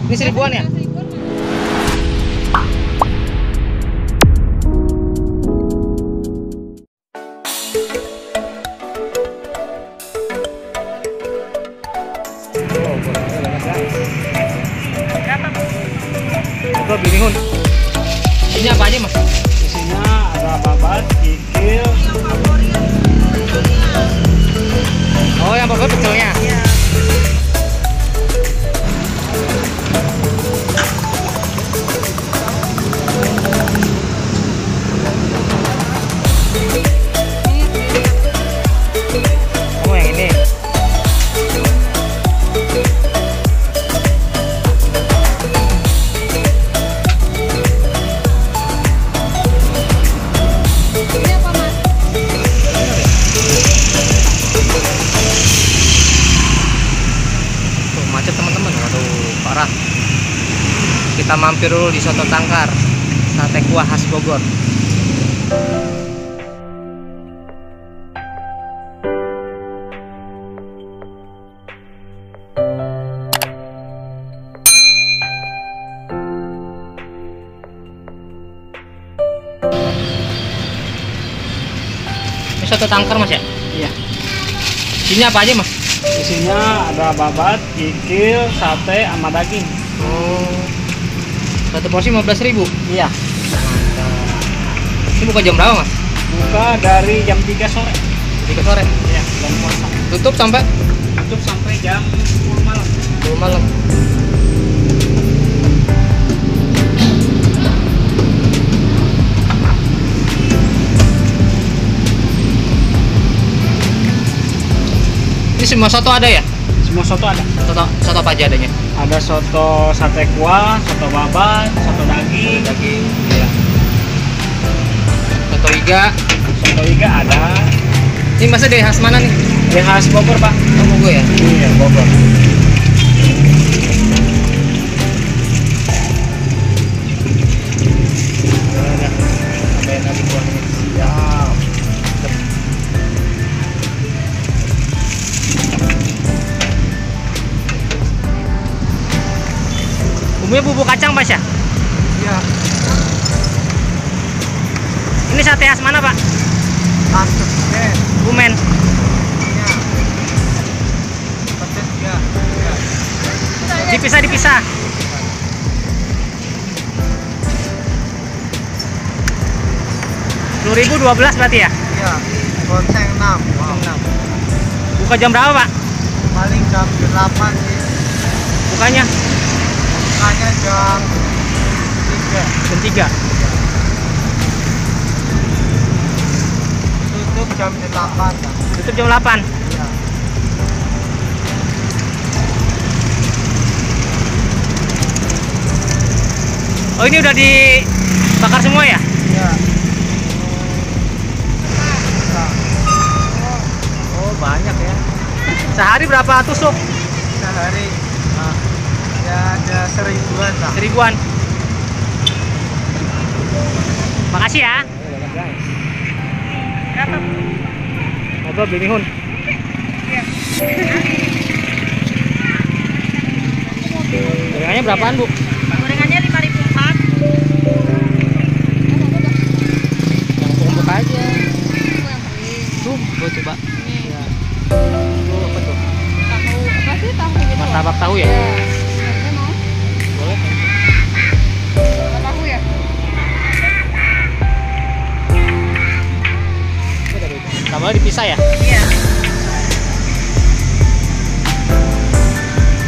Ini 1000-an ya? Berapa bingung? Ini apa aja mas? Isinya ada babat, kikil. Oh yang favorit pecelnya? Iya. Oh yang ini. Macet teman-teman, waduh parah. Kita mampir dulu di Soto Tangkar, sate kuah khas Bogor. Ini Soto Tangkar mas ya? Iya. Isinya apa aja mas? Isinya ada babat, kikil, sate, sama daging. Oh, satu porsi 15.000. Iya. Ini buka jam berapa mas? Buka dari jam 3 sore. 3 sore. Iya, jam puasa. Tutup sampai Tutup sampai jam 10 malam. 10 malam. Ini semua soto ada ya? Semua soto ada. Soto apa aja adanya? Ada soto sate kuah, soto babat, soto daging. Daging. Iya. Soto iga. Soto iga ada. Ini masnya dari khas mana nih? Yang khas Bogor, Pak. Oh, Bogor ya? Iya, Bogor. Ada nasi kuahnya. Siap. Bumbunya bubuk kacang mas ya? Iya. Ini sate khas mana pak? Mantap, Bumen. Iya. Pedes ya. Dipisah. Rp10.012 berarti ya? Iya. Gonceng 6. Wow. Buka jam berapa pak? Paling jam 8 sih. Bukanya Bukanya jam 3. jam 3. Tutup jam 8. Tutup jam 8. Iya. Oh ini udah dibakar semua ya? Iya. Oh banyak ya. Sehari berapa tusuk? Sehari ya ada 1000-an lah. 1000-an. Makasih ya. Berapa? Ngobrol bingung. Iya. Gorengannya berapaan bu? Gorengannya 5.004. Empuk-empuk aja. Tuh, gua coba. Ini Tuh apa tuh? tahu apa sih tahu gitu? Martabak tahu ya? Saya mau. Boleh. Tahu ya? Sambalnya dipisah ya? Iya.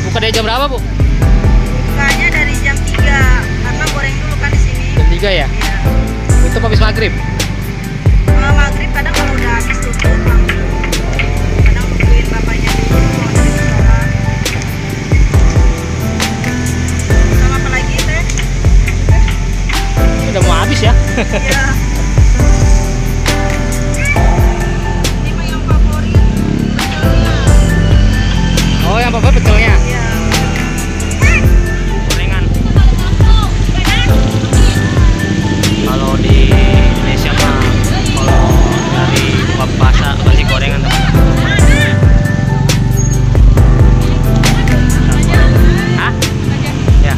Buka dari jam berapa bu? Bukanya dari jam 3 karena goreng dulu kan di sini. Jam 3 ya? Iya. Tutup habis maghrib? Maghrib kadang kalau udah habis tutup langsung. Kadang nungguin bapaknya dulu mau dari sekolah. Sama apa lagi teh? Ini udah mau habis ya? Iya. Ini mah yang favorit pecelnya. Oh yang favorit pecelnya? Iya. Gorengan. Kalau di Indonesia mah kalau dari buka puasa pasti gorengan teman-teman. Hah? Ya.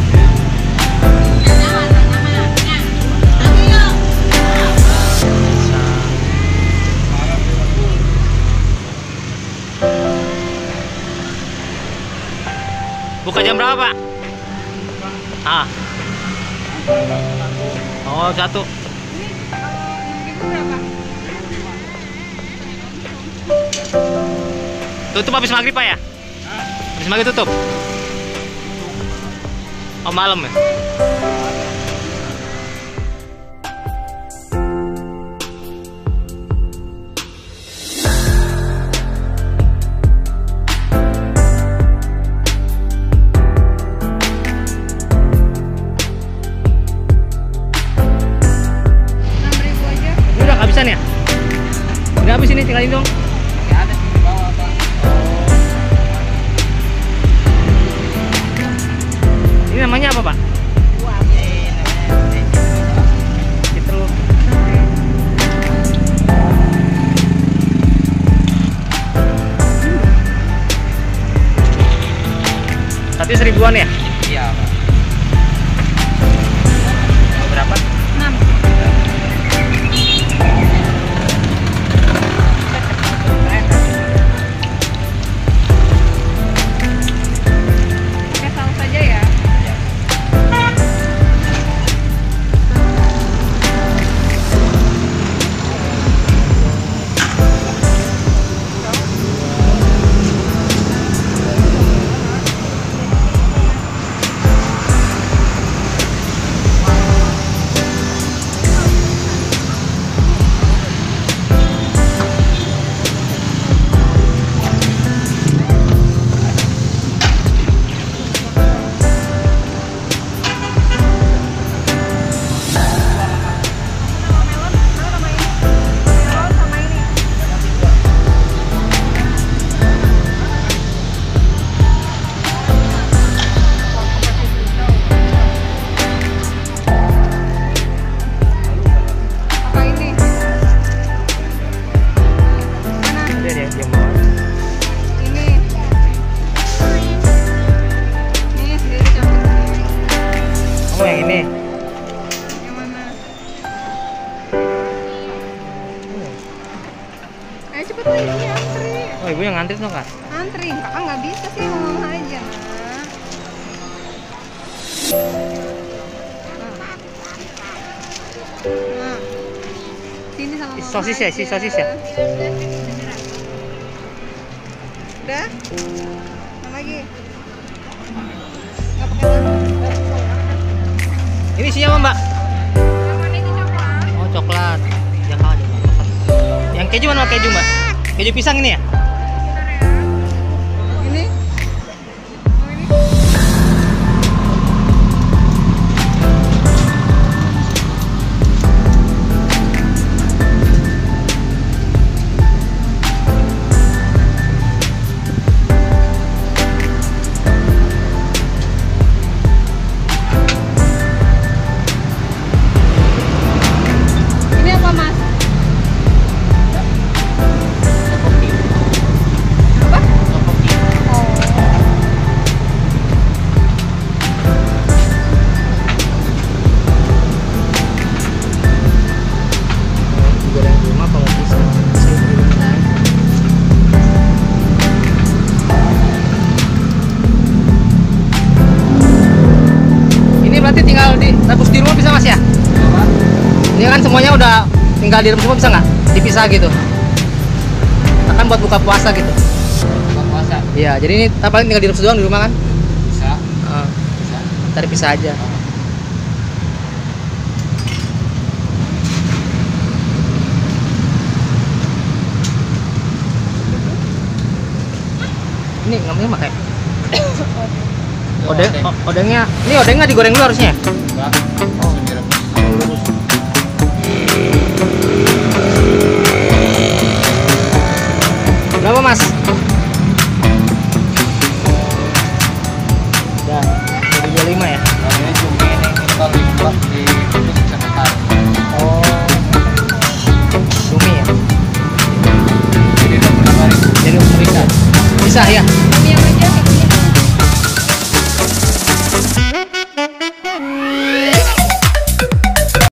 Buka jam berapa, Pak? Ah. Oh, 1. Itu berapa? Tutup habis maghrib, Pak ya? Habis maghrib tutup. Oh, malam ya? Ini udah kehabisan ya? Udah habis ini, tinggal ini dong. Ini namanya apa, Pak? Itu. Tadi 1000-an ya? Iya, Pak. Mau berapa? 6. Pakai saus aja ya. cepet lah ini antri. Oh, ibu yang ngantri tuh, Kak? Antri, kakak nggak bisa sih, mama aja. Nah, sini sama mama. Sosis ya, aja. si sosis ya. Udah? Apa lagi? Nggak pakai tangan. Ini isinya apa, Mbak? Yang mana ini coklat? Oh, coklat. Yang kalah aja, Mbak. Yang keju mana keju, Mbak? Keju pisang ini ya? Bentar ya. Ini? Oh, ini? Ini apa, Mas? Apa? Oh. Goreng di rumah kalau bisa. Ini berarti tinggal direbus di rumah bisa, Mas ya? Ini kan semuanya udah tinggal direbus semua, bisa nggak? Dipisah gitu. Akan buat buka puasa gitu. Buka puasa Iya, jadi ini paling tinggal direbus doang di rumah kan? bisa. Heeh. Bisa. Tadi pisah aja. Ini namanya pakai odengnya. Ini odeng nggak digoreng dulu harusnya? Enggak. Oh. Direbus. Berapa, Mas?